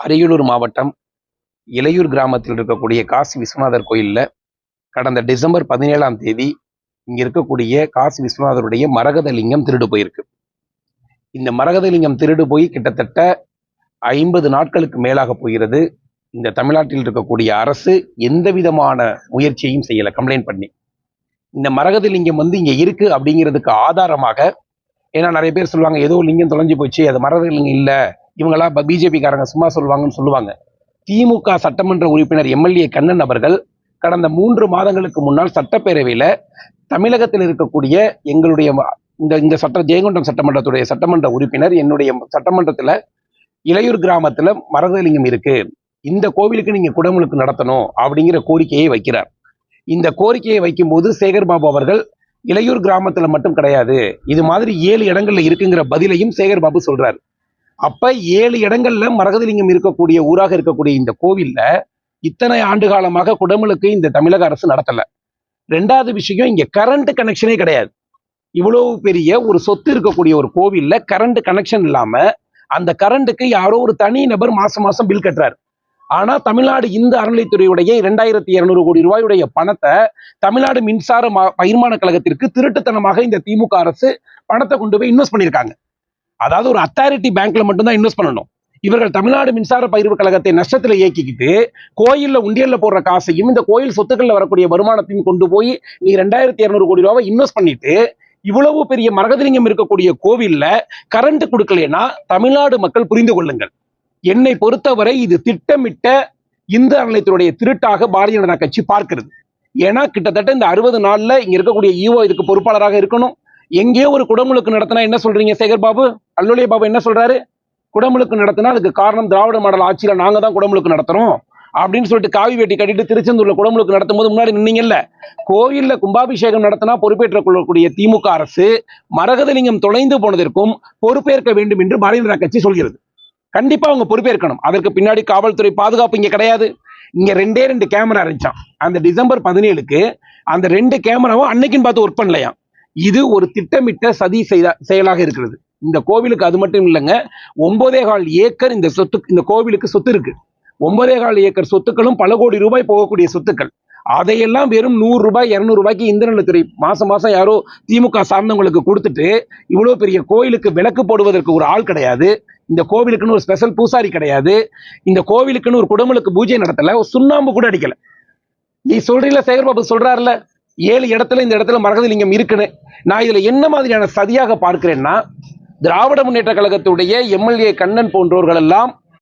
அரியலூர் மாவட்டம் இளையூர் கிராமத்தில் இருக்கக்கூடிய காசி விஸ்வநாதர் கோயிலில் கடந்த டிசம்பர் 17ஆம் தேதி இங்கே இருக்கக்கூடிய காசி விஸ்வநாதருடைய மரகத லிங்கம் திருடு போயிருக்கு. இந்த மரகத லிங்கம் திருடு போய் கிட்டத்தட்ட 50 நாட்களுக்கு மேலாக போகிறது. இந்த தமிழ்நாட்டில் இருக்கக்கூடிய அரசு எந்த விதமான முயற்சியையும் செய்யலை. கம்ப்ளைண்ட் பண்ணி இந்த மரகத லிங்கம் இங்கே இருக்கு அப்படிங்கிறதுக்கு ஆதாரமாக, ஏன்னா நிறைய பேர் சொல்லுவாங்க ஏதோ லிங்கம் தொலைஞ்சு போச்சு, அது மரகத லிங்கம் இல்லை, இவங்களா பிஜேபி காரங்க சும்மா சொல்லுவாங்கன்னு சொல்லுவாங்க. திமுக சட்டமன்ற உறுப்பினர் எம்எல்ஏ கண்ணன் அவர்கள் கடந்த 3 மாதங்களுக்கு முன்னால் சட்டப்பேரவையில தமிழகத்தில் இருக்கக்கூடிய எங்களுடைய இந்த ஜெயங்கொண்டம் சட்டமன்றத்துடைய சட்டமன்ற உறுப்பினர் என்னுடைய சட்டமன்றத்துல இளையூர் கிராமத்துல மரகதலிங்கம் இருக்கு, இந்த கோவிலுக்கு நீங்க குடமுழுக்கு நடத்தணும் அப்படிங்கிற கோரிக்கையை வைக்கிறார். இந்த கோரிக்கையை வைக்கும்போது சேகர்பாபு அவர்கள் இளையூர் கிராமத்துல மட்டும் கிடையாது, இது மாதிரி 7 இடங்கள்ல இருக்குங்கிற பதிலையும் சேகர்பாபு சொல்றாரு. அப்ப 7 இடங்கள்ல மரகதலிங்கம் இருக்கக்கூடிய ஊராக இருக்கக்கூடிய இந்த கோவில்ல இத்தனை ஆண்டு காலமாக குடமுழுக்கு இந்த தமிழக அரசு நடத்தல. 2வது விஷயம், இங்க கரண்ட் கனெக்ஷனே கிடையாது. இவ்வளவு பெரிய ஒரு சொத்து இருக்கக்கூடிய ஒரு கோவில்ல கரண்ட் கனெக்ஷன் இல்லாம அந்த கரண்ட்டுக்கு யாரோ ஒரு தனி நபர் மாசம் மாசம் பில் கட்டுறாரு. ஆனா தமிழ்நாடு இந்து அறநிலைத்துறையுடைய 2200 கோடி ரூபாயுடைய பணத்தை தமிழ்நாடு மின்சார பகிர்மான கழகத்திற்கு திருட்டுத்தனமாக இந்த திமுக அரசு பணத்தை கொண்டு போய் இன்வெஸ்ட் பண்ணியிருக்காங்க. அதாவது ஒரு அத்தாரிட்டி பேங்க்ல மட்டும்தான் இன்வெஸ்ட் பண்ணணும். இவர்கள் தமிழ்நாடு மின்சார பகிர்வு கழகத்தை நஷ்டத்துல இயக்கிக்கிட்டு கோயில்ல உண்டியல்ல போடுற காசையும் இந்த கோயில் சொத்துக்கள்ல வரக்கூடிய வருமானத்தையும் கொண்டு போய் நீ 2200 கோடி ரூபாய் இன்வெஸ்ட் பண்ணிட்டு இவ்வளவு பெரிய மரகதலிங்கம் இருக்கக்கூடிய கோவில்ல கரண்ட் கொடுக்கலன்னா தமிழ்நாடு மக்கள் புரிந்து கொள்ளுங்கள். என்னை பொறுத்தவரை இது திட்டமிட்ட இந்து அறநிலையத்துடைய திருட்டாக பாரதிய ஜனதா கட்சி பார்க்கிறது. ஏன்னா கிட்டத்தட்ட இந்த 60 நாள்ல இங்க இருக்கக்கூடிய ஈஓ இதுக்கு பொறுப்பாளராக இருக்கணும். எங்கேயோ ஒரு குடமுழுக்கு நடத்தினா என்ன சொல்றீங்க சேகர்பாபு? அல்லோலிய பாபு என்ன சொல்றாரு? குடமுழுக்கு நடத்தினா அதுக்கு காரணம் திராவிட மாடல் ஆட்சியில நாங்க தான் குடமுழுக்கு நடத்துறோம் அப்படின்னு சொல்லிட்டு காவி வேட்டி கட்டிட்டு திருச்செந்தூர்ல குடமுழுக்கு நடத்தும் போது முன்னாடி நின்னீங்கல்ல. கோயில்ல கும்பாபிஷேகம் நடத்தினா பொறுப்பேற்றுக் கொள்ளக்கூடிய திமுக அரசு மரகதலிங்கம் தொலைந்து போனதற்கும் பொறுப்பேற்க வேண்டும் என்று பாரதிய ஜனதா கட்சி சொல்கிறது. கண்டிப்பா அவங்க பொறுப்பேற்கணும். அதற்கு பின்னாடி காவல்துறை பாதுகாப்பு இங்க கிடையாது. இங்க 2 கேமரா இருந்துச்சான். அந்த டிசம்பர் 17க்கு அந்த 2 கேமராவும் அன்னைக்குன்னு பார்த்து ஒர்க் பண்ணலையாம். இது ஒரு திட்டமிட்ட சதி செயலாக இருக்கிறது. இந்த கோவிலுக்கு அது மட்டும் இல்லைங்க, 9.25 ஏக்கர் இந்த கோவிலுக்கு சொத்து இருக்கு. 9.25 ஏக்கர் சொத்துக்களும் பல கோடி ரூபாய் போகக்கூடிய சொத்துக்கள். அதையெல்லாம் வெறும் 100 ரூபாய் 200 ரூபாய்க்கு இந்து அறநிலையத்துறை மாசம் மாசம் யாரோ திமுக சார்ந்தவங்களுக்கு கொடுத்துட்டு இவ்வளவு பெரிய கோயிலுக்கு விளக்கு போடுவதற்கு ஒரு ஆள் கிடையாது, இந்த கோவிலுக்குன்னு ஒரு ஸ்பெஷல் பூசாரி கிடையாது, இந்த கோவிலுக்குன்னு ஒரு குடமுழுக்கு பூஜை நடத்தல, ஒரு சுண்ணாம்பு கூட அடிக்கல. நீ சொல்றீங்களா? சேகர்பாபு சொல்றாருல 7 இடத்துல இந்த இடத்துல மரகதலிங்கம் இருக்குன்னு. நான் இதுல என்ன மாதிரியான சதியாக பார்க்கிறேன்னா, திராவிட முன்னேற்ற கழகத்துடைய எம்எல்ஏ கண்ணன் போன்றவர்கள் எல்லாம்